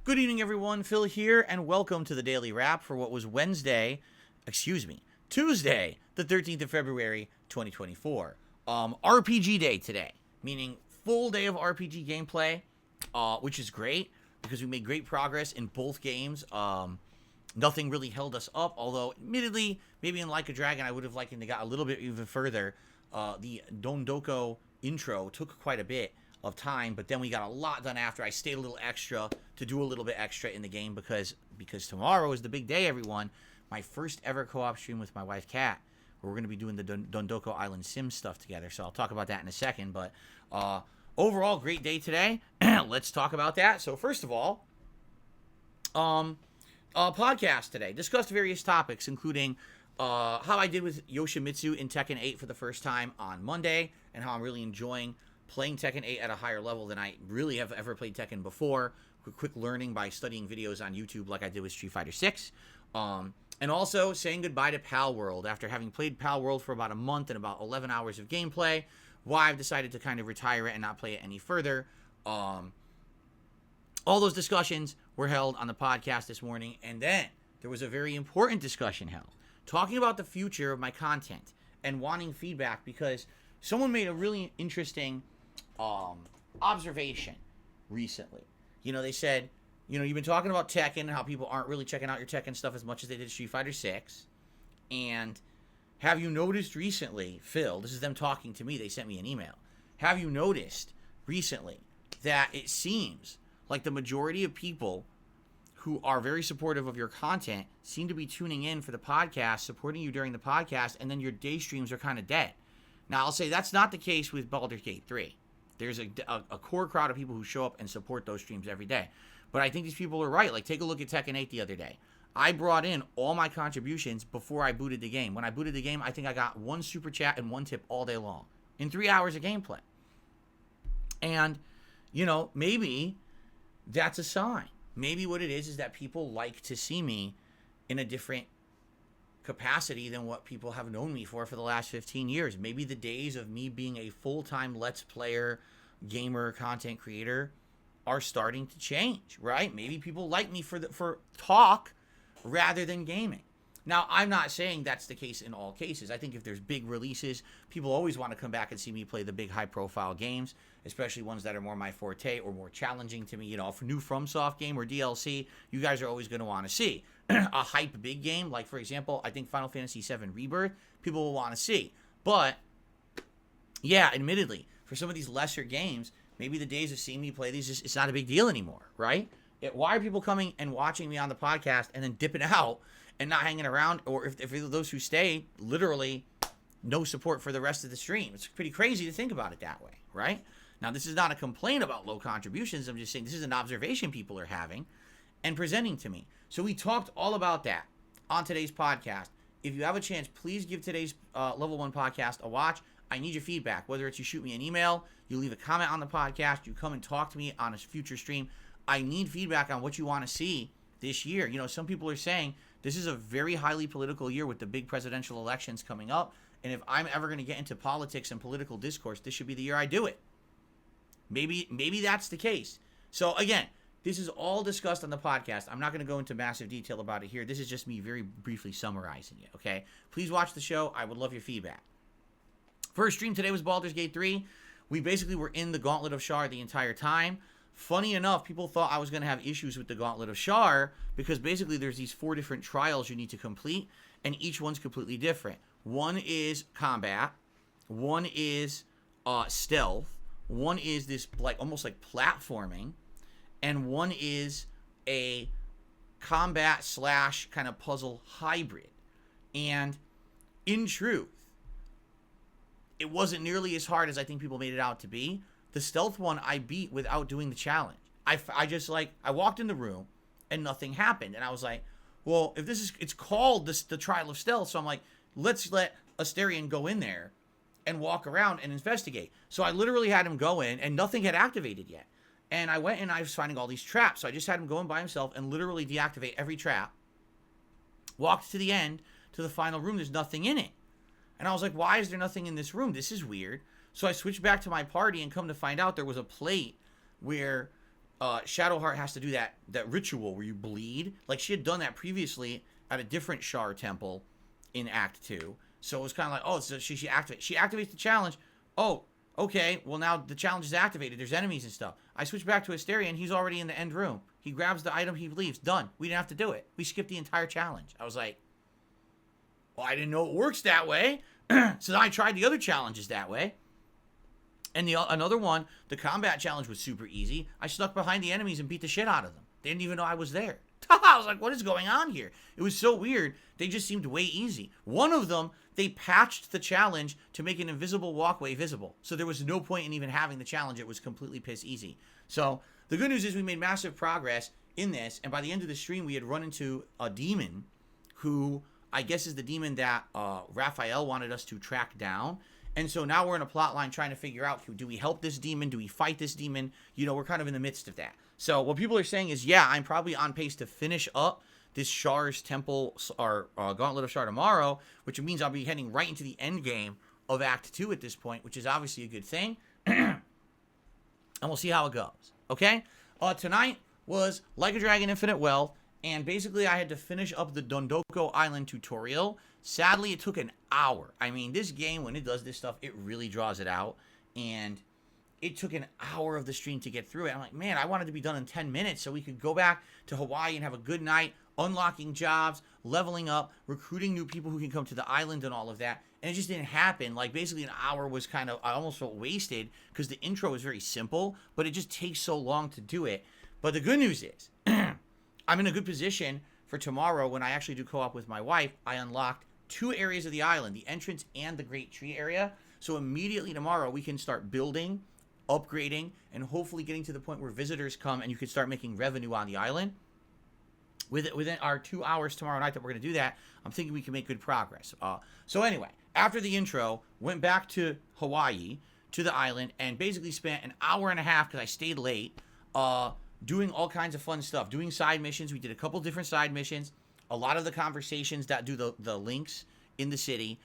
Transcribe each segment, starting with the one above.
Good evening, everyone. Phil here, and welcome to the Daily Wrap for what was Tuesday, the 13th of February, 2024. RPG Day today, meaning full day of RPG gameplay, which is great because we made great progress in both games. Nothing really held us up, although, admittedly, maybe in Like a Dragon, I would have liked to get a little bit even further. The Dondoko intro took quite a bit of time, but then we got a lot done after. I stayed a little extra to do a little bit extra in the game because tomorrow is the big day, everyone. My first ever co-op stream with my wife, Kat, where we're going to be doing the Dondoko Island Sim stuff together, so I'll talk about that in a second, but overall, great day today. Let's talk about that. So first of all, podcast today. Discussed various topics, including how I did with Yoshimitsu in Tekken 8 for the first time on Monday, and how I'm really enjoying playing Tekken 8 at a higher level than I really have ever played Tekken before. Quick learning by studying videos on YouTube like I did with Street Fighter 6. And also saying goodbye to Pal World after having played Pal World for about a month and about 11 hours of gameplay. Why I've decided to kind of retire it and not play it any further. All those discussions were held on the podcast this morning. And then there was a very important discussion held talking about the future of my content and wanting feedback, because someone made a really interesting observation recently. You know, they said, you know, you've been talking about Tekken and how people aren't really checking out your Tekken stuff as much as they did Street Fighter 6. And have you noticed recently, Phil, this is them talking to me, they sent me an email. Have you noticed recently that it seems like the majority of people who are very supportive of your content seem to be tuning in for the podcast, supporting you during the podcast, and then your day streams are kind of dead? Now, I'll say that's not the case with Baldur's Gate 3. There's a core crowd of people who show up and support those streams every day. But I think these people are right. Like, take a look at Tekken 8 the other day. I brought in all my contributions before I booted the game. When I booted the game, I think I got one super chat and one tip all day long in 3 hours of gameplay. And, you know, maybe that's a sign. Maybe what it is that people like to see me in a different capacity than what people have known me for the last 15 years. Maybe the days of me being a full-time Let's Player, gamer, content creator are starting to change, right? Maybe people like me for talk rather than gaming. Now, I'm not saying that's the case in all cases. I think if there's big releases, people always want to come back and see me play the big high-profile games, especially ones that are more my forte or more challenging to me. You know, a new FromSoft game or DLC, you guys are always going to want to see. A hype big game, like, for example, I think Final Fantasy VII Rebirth, people will want to see. But, yeah, admittedly, for some of these lesser games, maybe the days of seeing me play these, it's not a big deal anymore, right? Why are people coming and watching me on the podcast and then dipping out and not hanging around? Or if those who stay, literally no support for the rest of the stream. It's pretty crazy to think about it that way, right? Now, this is not a complaint about low contributions. I'm just saying this is an observation people are having and presenting to me. So we talked all about that on today's podcast. If you have a chance, please give today's Level 1 podcast a watch. I need your feedback, whether it's you shoot me an email, you leave a comment on the podcast, you come and talk to me on a future stream. I need feedback on what you want to see this year. You know, some people are saying this is a very highly political year with the big presidential elections coming up, and if I'm ever going to get into politics and political discourse, this should be the year I do it. Maybe that's the case. So again, this is all discussed on the podcast. I'm not going to go into massive detail about it here. This is just me very briefly summarizing it, okay? Please watch the show. I would love your feedback. First stream today was Baldur's Gate 3. We basically were in the Gauntlet of Shar the entire time. Funny enough, people thought I was going to have issues with the Gauntlet of Shar because basically there's these 4 different trials you need to complete, and each one's completely different. One is combat. One is stealth. One is this almost like platforming. And one is a combat / kind of puzzle hybrid. And in truth, it wasn't nearly as hard as I think people made it out to be. The stealth one I beat without doing the challenge. I just I walked in the room and nothing happened. And I was like, well, if it's called the trial of stealth. So I'm like, let's let Asterion go in there and walk around and investigate. So I literally had him go in and nothing had activated yet. And I went and I was finding all these traps. So I just had him go in by himself and literally deactivate every trap. Walked to the end, to the final room. There's nothing in it. And I was like, why is there nothing in this room? This is weird. So I switched back to my party and come to find out there was a plate where Shadowheart has to do that ritual where you bleed. Like, she had done that previously at a different Shar temple in Act 2. So it was kind of like, oh, so she activates the challenge. Oh, okay, well, now the challenge is activated. There's enemies and stuff. I switch back to Asteria, and he's already in the end room. He grabs the item, he leaves. Done. We didn't have to do it. We skipped the entire challenge. I was like, well, I didn't know it works that way. So then I tried the other challenges that way. And another one, the combat challenge was super easy. I snuck behind the enemies and beat the shit out of them. They didn't even know I was there. I was like, what is going on here? It was so weird. They just seemed way easy. One of them, they patched the challenge to make an invisible walkway visible. So there was no point in even having the challenge. It was completely piss easy. So the good news is we made massive progress in this. And by the end of the stream, we had run into a demon who I guess is the demon that Raphael wanted us to track down. And so now we're in a plot line trying to figure out, do we help this demon? Do we fight this demon? You know, we're kind of in the midst of that. So what people are saying is, yeah, I'm probably on pace to finish up this Shar's Temple, or Gauntlet of Shar tomorrow, which means I'll be heading right into the end game of Act 2 at this point, which is obviously a good thing. And we'll see how it goes. Okay? Tonight was Like a Dragon Infinite Wealth, and basically I had to finish up the Dondoko Island tutorial. Sadly, it took an hour. I mean, this game, when it does this stuff, it really draws it out. And it took an hour of the stream to get through it. I'm like, man, I wanted to be done in 10 minutes so we could go back to Hawaii and have a good night, unlocking jobs, leveling up, recruiting new people who can come to the island and all of that. And it just didn't happen. Like, basically an hour was kind of, I almost felt wasted because the intro is very simple, but it just takes so long to do it. But the good news is, I'm in a good position for tomorrow when I actually do co-op with my wife. I unlocked 2 areas of the island, the entrance and the Great Tree area. So immediately tomorrow we can start building, upgrading, and hopefully getting to the point where visitors come and you can start making revenue on the island. Within our 2 hours tomorrow night that we're going to do that, I'm thinking we can make good progress. So anyway, after the intro, went back to Hawaii, to the island, and basically spent an hour and a half, because I stayed late, doing all kinds of fun stuff, doing side missions. We did a couple different side missions. A lot of the conversations that do the links in the city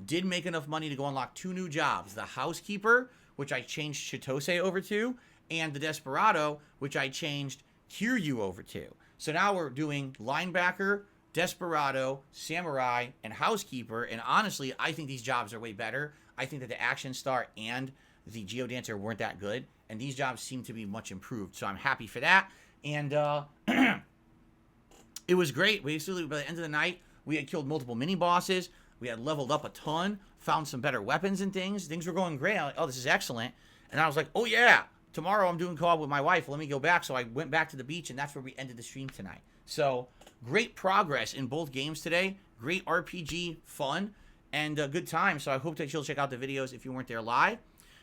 did make enough money to go unlock 2 new jobs. The housekeeper, which I changed Chitose over to, and the Desperado, which I changed Kiryu over to. So now we're doing linebacker, Desperado, Samurai, and Housekeeper. And honestly, I think these jobs are way better. I think that the Action Star and the Geodancer weren't that good. And these jobs seem to be much improved. So I'm happy for that. And it was great. Basically, by the end of the night, we had killed multiple mini-bosses. We had leveled up a ton, found some better weapons and things. Things were going great. I'm like, oh, this is excellent. And I was like, oh, yeah. Tomorrow I'm doing co-op with my wife. Let me go back. So I went back to the beach, and that's where we ended the stream tonight. So great progress in both games today. Great RPG fun and a good time. So I hope that you'll check out the videos if you weren't there live.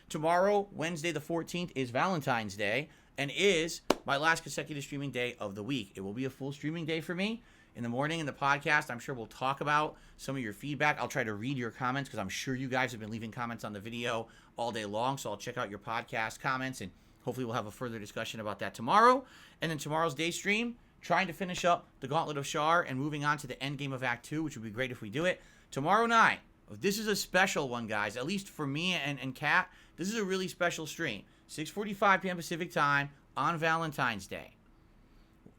Tomorrow, Wednesday the 14th, is Valentine's Day and is my last consecutive streaming day of the week. It will be a full streaming day for me. In the morning in the podcast, I'm sure we'll talk about some of your feedback. I'll try to read your comments because I'm sure you guys have been leaving comments on the video all day long. So I'll check out your podcast comments and hopefully we'll have a further discussion about that tomorrow. And then tomorrow's day stream, trying to finish up the Gauntlet of Shar and moving on to the end game of Act 2, which would be great if we do it. Tomorrow night, this is a special one, guys. At least for me and Kat, this is a really special stream. 6:45 p.m. Pacific time on Valentine's Day.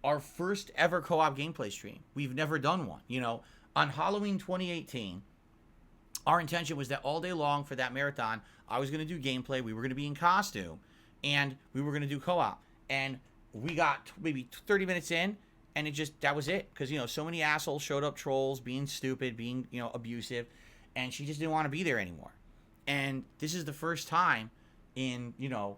Our first ever co-op gameplay stream. We've never done one. You know, on Halloween 2018, our intention was that all day long for that marathon, I was going to do gameplay. We were going to be in costume. And we were going to do co-op. And we got maybe 30 minutes in, and that was it. Because, you know, so many assholes showed up, trolls, being stupid, being, you know, abusive. And she just didn't want to be there anymore. And this is the first time in, you know,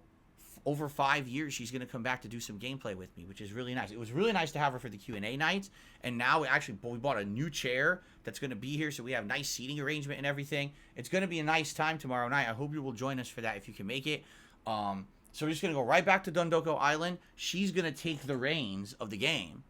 over 5 years she's going to come back to do some gameplay with me, which is really nice. It was really nice to have her for the Q&A nights. And now we bought a new chair that's going to be here. So we have nice seating arrangement and everything. It's going to be a nice time tomorrow night. I hope you will join us for that if you can make it. So we're just going to go right back to Dondoko Island. She's going to take the reins of the game.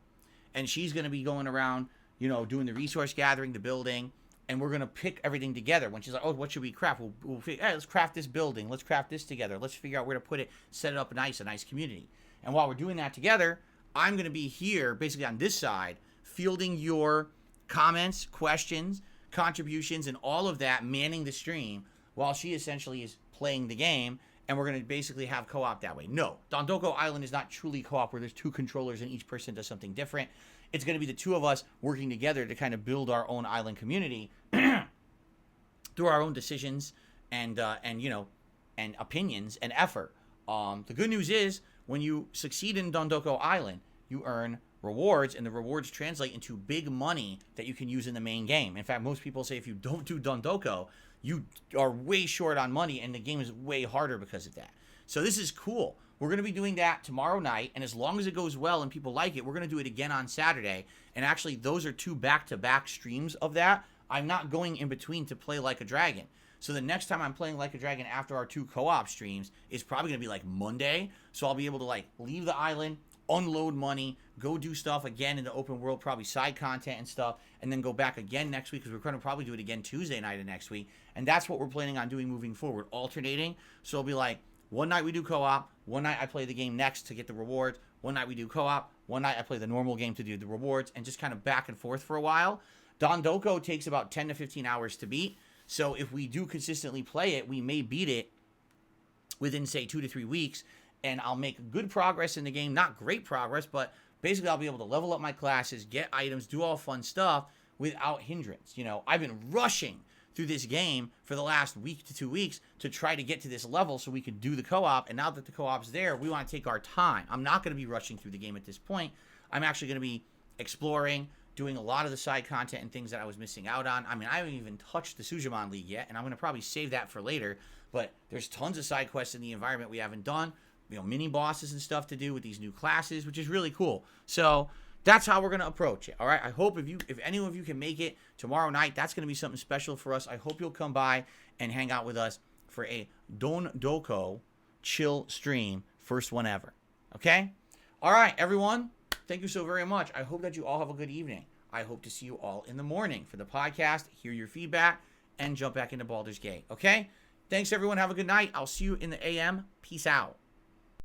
And she's going to be going around, you know, doing the resource gathering, the building. And we're going to pick everything together. When she's like, oh, what should we craft? We'll figure, hey, let's craft this building. Let's craft this together. Let's figure out where to put it, set it up nice, a nice community. And while we're doing that together, I'm going to be here, basically on this side, fielding your comments, questions, contributions, and all of that, manning the stream, while she essentially is playing the game and we're going to basically have co-op that way. No, Dondoko Island is not truly co-op where there's 2 controllers and each person does something different. It's going to be the 2 of us working together to kind of build our own island community through our own decisions and opinions and effort. The good news is when you succeed in Dondoko Island, you earn rewards, and the rewards translate into big money that you can use in the main game. In fact, most people say if you don't do Dondoko, you are way short on money, and the game is way harder because of that. So this is cool. We're going to be doing that tomorrow night, and as long as it goes well and people like it, we're going to do it again on Saturday. And actually, those are 2 back-to-back streams of that. I'm not going in between to play Like a Dragon. So the next time I'm playing Like a Dragon after our 2 co-op streams is probably going to be like Monday. So I'll be able to like leave the island, unload money, go do stuff again in the open world, probably side content and stuff, and then go back again next week because we're going to probably do it again Tuesday night of next week. And that's what we're planning on doing moving forward, alternating. So it'll be like one night we do co-op, one night I play the game next to get the rewards, one night we do co-op, one night I play the normal game to do the rewards, and just kind of back and forth for a while. Dondoko takes about 10 to 15 hours to beat. So if we do consistently play it, we may beat it within, say, 2 to 3 weeks, and I'll make good progress in the game. Not great progress, but basically I'll be able to level up my classes, get items, do all fun stuff without hindrance. You know, I've been rushing through this game for the last week to 2 weeks to try to get to this level so we could do the co-op, and now that the co-op's there, we want to take our time. I'm not going to be rushing through the game at this point. I'm actually going to be exploring, doing a lot of the side content and things that I was missing out on. I mean, I haven't even touched the Sujimon League yet, and I'm going to probably save that for later, but there's tons of side quests in the environment we haven't done, you know, mini bosses and stuff to do with these new classes, which is really cool. So that's how we're going to approach it. All right. I hope if any of you can make it tomorrow night, that's going to be something special for us. I hope you'll come by and hang out with us for a Dondoko chill stream. First one ever. Okay. All right, everyone. Thank you so very much. I hope that you all have a good evening. I hope to see you all in the morning for the podcast, hear your feedback, and jump back into Baldur's Gate. Okay? Thanks, everyone. Have a good night. I'll see you in the AM. Peace out.